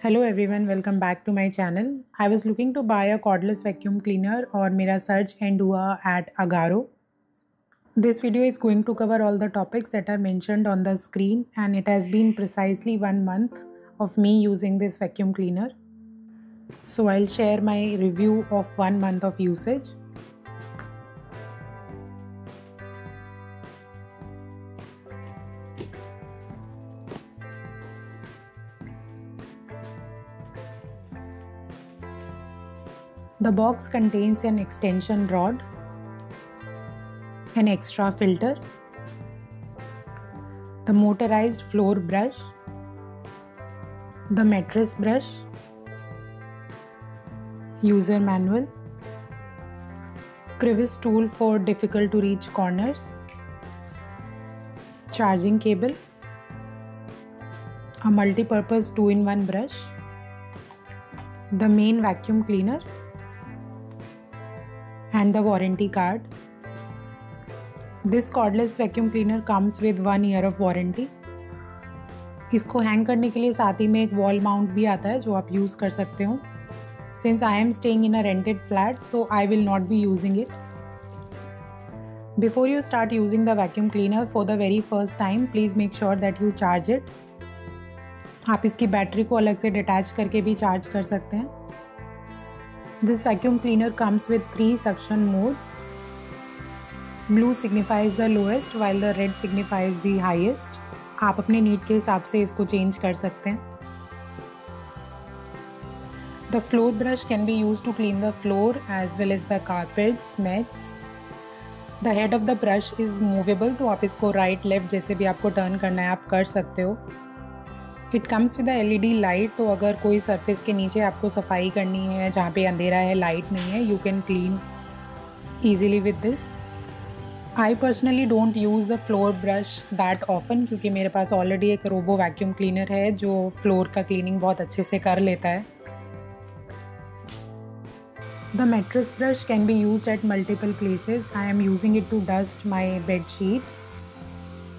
Hello everyone, welcome back to my channel. I was looking to buy a cordless vacuum cleaner और मेरा search end हुआ at Agaro. This video is going to cover all the topics that are mentioned on the screen and it has been precisely 1 month of me using this vacuum cleaner. So I'll share my review of 1 month of usage. The box contains an extension rod, an extra filter, the motorized floor brush, the mattress brush, user manual, crevice tool for difficult to reach corners, charging cable, a multi-purpose 2-in-1 brush, the main vacuum cleaner, and the warranty card. This cordless vacuum cleaner comes with 1 year of warranty. इसको hang करने के लिए साथ ही में एक wall mount भी आता है जो आप यूज़ कर सकते हो. Since I am staying in a rented flat, so I will not be using it. Before you start using the vacuum cleaner for the very first time, please make sure that you charge it. आप इसकी battery को अलग से detach करके भी charge कर सकते हैं. This vacuum cleaner comes with 3 suction modes. Blue signifies the lowest while the red signifies the highest. आप अपने नीड के हिसाब से इसको चेंज कर सकते हैं. The floor brush can be used to clean the floor as well as the carpets, mats. The head of the brush is movable, तो आप इसको right left जैसे भी आपको टर्न करना है आप कर सकते हो. It comes with a LED light, तो अगर कोई सरफेस के नीचे आपको सफाई करनी है जहाँ पे अंधेरा है, लाइट नहीं है, you can clean easily with this. I personally don't use the floor brush that often क्योंकि मेरे पास ऑलरेडी एक रोबो वैक्यूम क्लीनर है जो फ्लोर का क्लीनिंग बहुत अच्छे से कर लेता है. The mattress brush can be used at multiple places. I am using it to dust my bed sheet.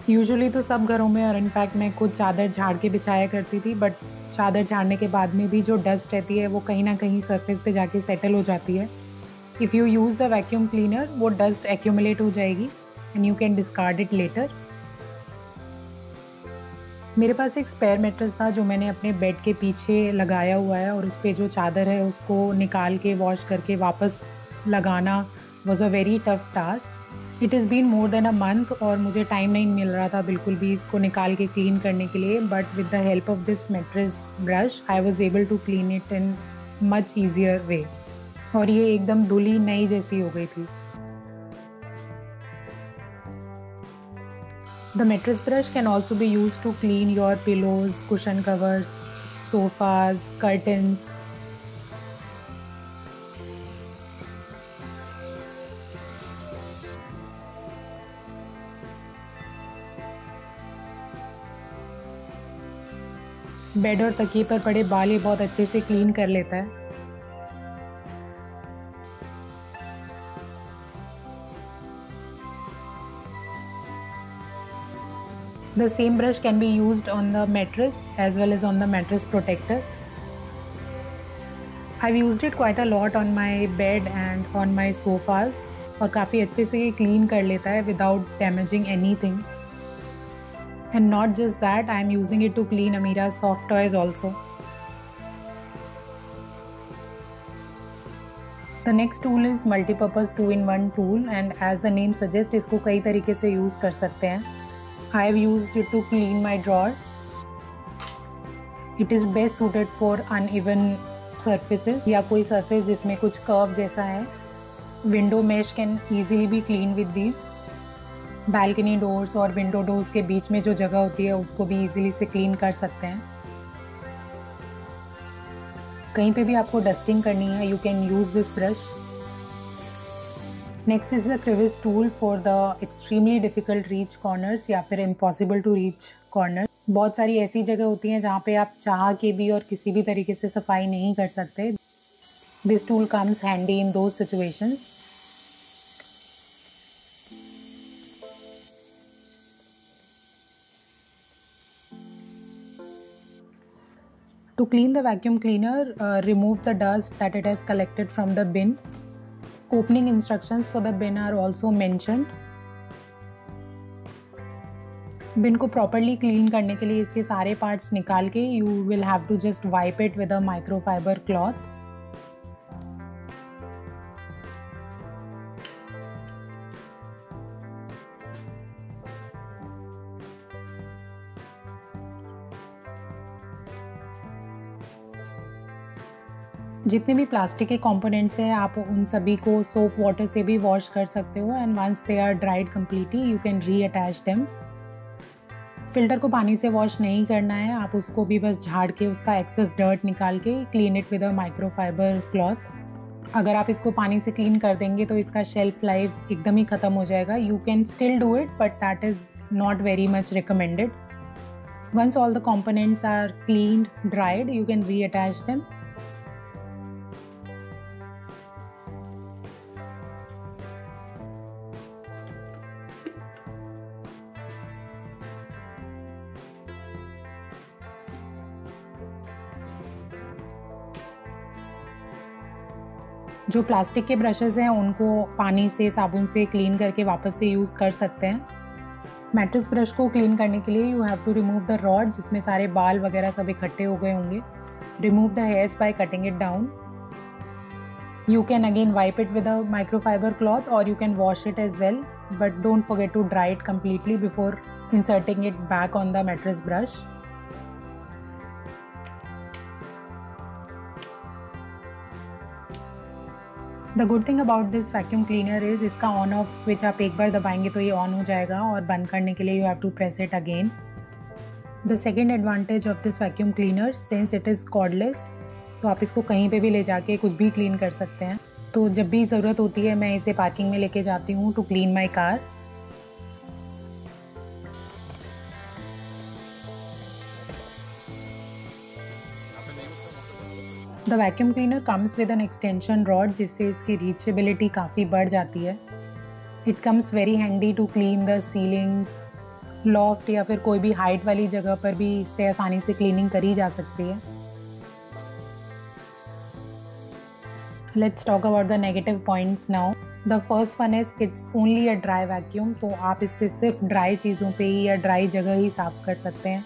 Usually तो सब घरों में और इनफैक्ट मैं खुद चादर झाड़ के बिछाया करती थी, बट चादर झाड़ने के बाद में भी जो डस्ट रहती है वो कहीं ना कहीं सरफेस पे जाके सेटल हो जाती है. If you use the vacuum cleaner वो डस्ट एक्यूमुलेट हो जाएगी and you can discard it later. मेरे पास एक स्पेयर मैट्रेस था जो मैंने अपने बेड के पीछे लगाया हुआ है और उस पर जो चादर है उसको निकाल के वॉश करके वापस लगाना was a very tough task. It is been more than a month और मुझे टाइम नहीं मिल रहा था बिल्कुल भी इसको निकाल के क्लीन करने के लिए, but with the help of this mattress brush I was able to clean it in much easier way और ये एकदम धुली नई जैसी हो गई थी. The mattress brush can also be use to clean your pillows, cushion covers, sofas, curtains. Bed और तकिए पर पड़े बाल ये बहुत अच्छे से क्लीन कर लेता है. The same brush can be used on the mattress as well as on the mattress protector. I've used it quite a lot on my bed and on my sofas और काफ़ी अच्छे से ये क्लीन कर लेता है without damaging anything. And not just that, I am using it to clean Amira's soft toys also. The next tool is multi-purpose 2-in-1 tool and as the name suggests इसको कई तरीके से यूज़ कर सकते हैं. I have used it to clean my drawers. It is best suited for uneven surfaces या कोई surface जिसमें कुछ curve जैसा है. Window mesh can easily be cleaned with these. Balcony doors और विंडो डोर्स के बीच में जो जगह होती है उसको भी इजीली से क्लीन कर सकते हैं. कहीं पे भी आपको डस्टिंग करनी है you can use this brush. Next is the crevice tool for the extremely difficult reach corners या फिर इम्पॉसिबल टू रीच कॉर्नर. बहुत सारी ऐसी जगह होती हैं जहाँ पे आप चाह के भी और किसी भी तरीके से सफाई नहीं कर सकते. This tool comes handy in those situations. To clean the vacuum cleaner, remove the dust that it has collected from the bin. Opening instructions for the bin are also mentioned. बिन को प्रॉपरली क्लीन करने के लिए इसके सारे parts निकाल के you will have to just wipe it with a microfiber cloth. जितने भी प्लास्टिक के कंपोनेंट्स हैं आप उन सभी को सोप वाटर से भी वॉश कर सकते हो and once they are dried completely you can reattach them. Filter को पानी से वॉश नहीं करना है, आप उसको भी बस झाड़ के उसका एक्सेस डर्ट निकाल के clean it with a microfiber cloth. अगर आप इसको पानी से क्लीन कर देंगे तो इसका शेल्फ लाइफ एकदम ही ख़त्म हो जाएगा. You can still do it but that is not very much recommended. Once all the components are cleaned dried you can reattach them. जो प्लास्टिक के ब्रशेज़ हैं उनको पानी से साबुन से क्लीन करके वापस से यूज़ कर सकते हैं. मैट्रेस ब्रश को क्लीन करने के लिए you have to remove the rod जिसमें सारे बाल वगैरह सब इकट्ठे हो गए होंगे. Remove the hairs by cutting it down. You can again wipe it with a microfiber cloth और you can wash it as well but don't forget to dry it completely before inserting it back on the mattress brush. The good thing about this vacuum cleaner is इसका on off switch आप एक बार दबाएंगे तो ये on हो जाएगा और बंद करने के लिए you have to press it again. The second advantage of this vacuum cleaner since it is cordless तो आप इसको कहीं पे भी ले जाके कुछ भी क्लीन कर सकते हैं. तो जब भी ज़रूरत होती है मैं इसे पार्किंग में लेके जाती हूँ to clean my car. The vacuum cleaner comes with an extension rod जिससे इसकी रीचेबिलिटी काफ़ी बढ़ जाती है. It comes very handy to clean the ceilings, loft या फिर कोई भी हाइट वाली जगह पर भी इससे आसानी से क्लीनिंग करी जा सकती है. Let's talk about the negative points now. The first one is it's only a dry vacuum. तो आप इससे सिर्फ ड्राई चीज़ों पे ही या ड्राई जगह ही साफ़ कर सकते हैं.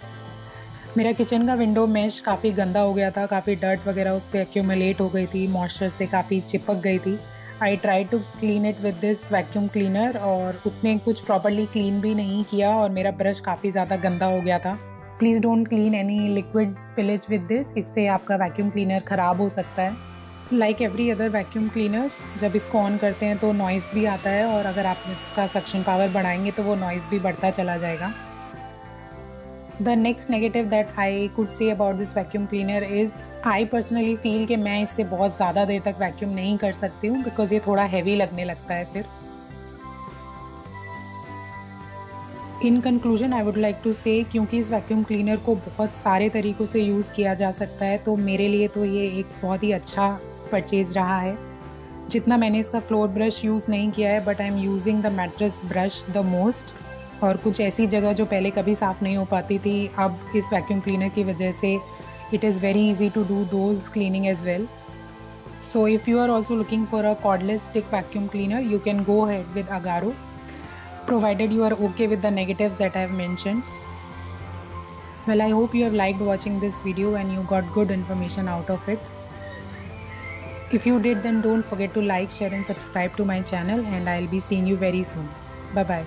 मेरा किचन का विंडो मैश काफ़ी गंदा हो गया था, काफ़ी डर्ट वगैरह उस पर एक्यूमुलेट हो गई थी, मॉइस्चर से काफ़ी चिपक गई थी. I try to clean it with this vacuum cleaner और उसने कुछ प्रॉपरली क्लीन भी नहीं किया और मेरा ब्रश काफ़ी ज़्यादा गंदा हो गया था. Please don't clean any liquid spillage with this, इससे आपका वैक्यूम क्लीनर ख़राब हो सकता है. Like every other vacuum cleaner जब इसको ऑन करते हैं तो नॉइज़ भी आता है और अगर आप इसका सक्शन पावर बढ़ाएंगे तो वो नॉइज़ भी बढ़ता चला जाएगा. The next negative that I could say about this vacuum cleaner is I personally feel कि मैं इससे बहुत ज़्यादा देर तक वैक्यूम नहीं कर सकती हूँ बिकॉज ये थोड़ा हैवी लगने लगता है फिर. In conclusion I would like to say क्योंकि इस वैक्यूम क्लीनर को बहुत सारे तरीक़ों से यूज़ किया जा सकता है तो मेरे लिए तो ये एक बहुत ही अच्छा परचेज़ रहा है. जितना मैंने इसका फ्लोर ब्रश यूज़ नहीं किया है but I am using the mattress brush the most. और कुछ ऐसी जगह जो पहले कभी साफ़ नहीं हो पाती थी अब इस वैक्यूम क्लीनर की वजह से it is very easy to do those cleaning as well. So if you are also looking for a cordless stick vacuum cleaner you can go ahead with Agaro provided you are okay with the negatives that I have mentioned. Well, I hope you have liked watching this video and you got good information out of it. If you did then don't forget to like, share and subscribe to my channel and I'll be seeing you very soon. Bye bye.